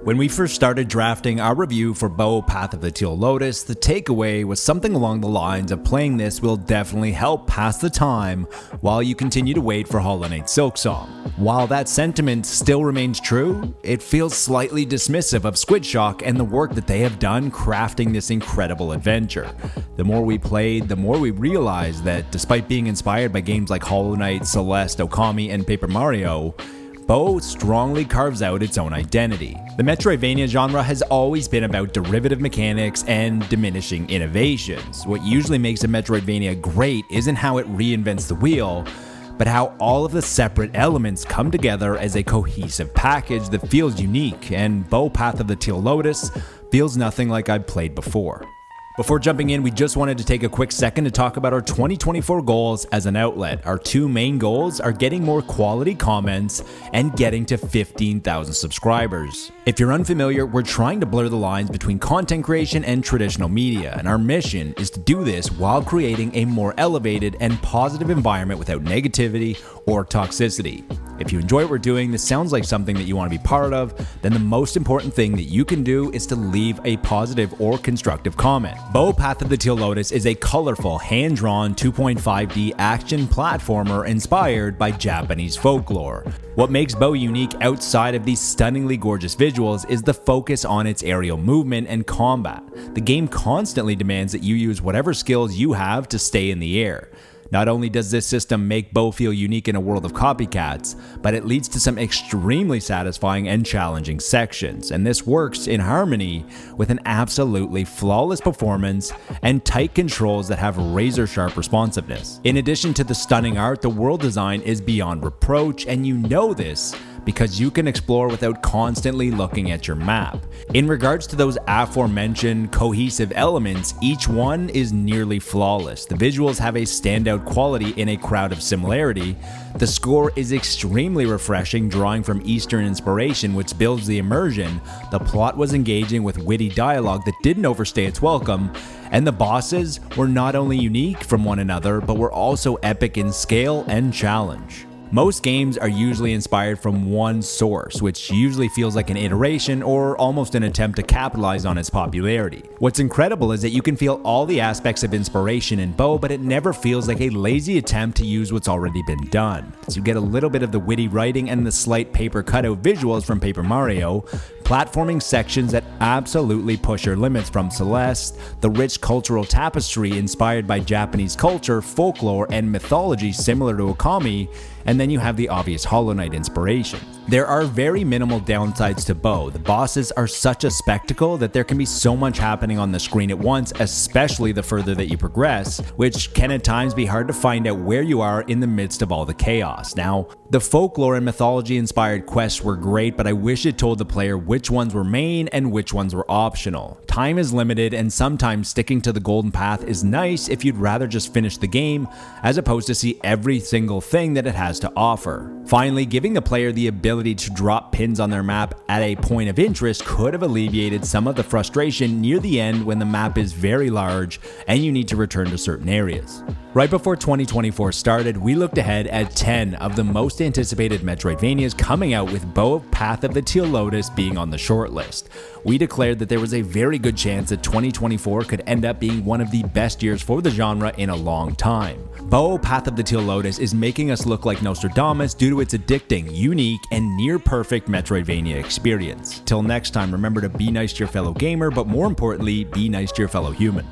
When we first started drafting our review for Bo Path of the Teal Lotus, the takeaway was something along the lines of playing this will definitely help pass the time while you continue to wait for Hollow Knight Silksong. While that sentiment still remains true, it feels slightly dismissive of Squid Shock and the work that they have done crafting this incredible adventure. The more we played, the more we realized that despite being inspired by games like Hollow Knight, Celeste, Okami, and Paper Mario, Bo strongly carves out its own identity. The Metroidvania genre has always been about derivative mechanics and diminishing innovations. What usually makes a Metroidvania great isn't how it reinvents the wheel, but how all of the separate elements come together as a cohesive package that feels unique, and Bo Path of the Teal Lotus feels nothing like I've played before. Before jumping in, we just wanted to take a quick second to talk about our 2024 goals as an outlet. Our two main goals are getting more quality comments and getting to 15,000 subscribers. If you're unfamiliar, we're trying to blur the lines between content creation and traditional media, and our mission is to do this while creating a more elevated and positive environment without negativity or toxicity. If you enjoy what we're doing, this sounds like something that you want to be part of, then the most important thing that you can do is to leave a positive or constructive comment. Bo Path of the Teal Lotus is a colorful, hand-drawn 2.5D action platformer inspired by Japanese folklore. What makes Bo unique outside of these stunningly gorgeous visuals is the focus on its aerial movement and combat. The game constantly demands that you use whatever skills you have to stay in the air. Not only does this system make Bo feel unique in a world of copycats, but it leads to some extremely satisfying and challenging sections, and this works in harmony with an absolutely flawless performance and tight controls that have razor-sharp responsiveness. In addition to the stunning art, the world design is beyond reproach, and you know this because you can explore without constantly looking at your map. In regards to those aforementioned cohesive elements, each one is nearly flawless. The visuals have a standout quality in a crowd of similarity. The score is extremely refreshing, drawing from Eastern inspiration, which builds the immersion. The plot was engaging with witty dialogue that didn't overstay its welcome, and the bosses were not only unique from one another, but were also epic in scale and challenge. Most games are usually inspired from one source, which usually feels like an iteration or almost an attempt to capitalize on its popularity. What's incredible is that you can feel all the aspects of inspiration in Bo, but it never feels like a lazy attempt to use what's already been done. So you get a little bit of the witty writing and the slight paper cutout visuals from Paper Mario, platforming sections that absolutely push your limits from Celeste, the rich cultural tapestry inspired by Japanese culture, folklore, and mythology similar to Okami, and then you have the obvious Hollow Knight inspiration. There are very minimal downsides to Bo. The bosses are such a spectacle that there can be so much happening on the screen at once, especially the further that you progress, which can at times be hard to find out where you are in the midst of all the chaos. Now, the folklore and mythology inspired quests were great, but I wish it told the player which ones were main and which ones were optional. Time is limited, and sometimes sticking to the golden path is nice if you'd rather just finish the game as opposed to see every single thing that it has to offer. Finally, giving the player the ability to drop pins on their map at a point of interest could have alleviated some of the frustration near the end when the map is very large and you need to return to certain areas. Right before 2024 started, we looked ahead at 10 of the most anticipated Metroidvanias coming out, with Bo Path of the Teal Lotus being on the shortlist. We declared that there was a very good chance that 2024 could end up being one of the best years for the genre in a long time. Bo Path of the Teal Lotus is making us look like Nostradamus due to its addicting, unique, and near-perfect Metroidvania experience. Till next time, remember to be nice to your fellow gamer, but more importantly, be nice to your fellow human.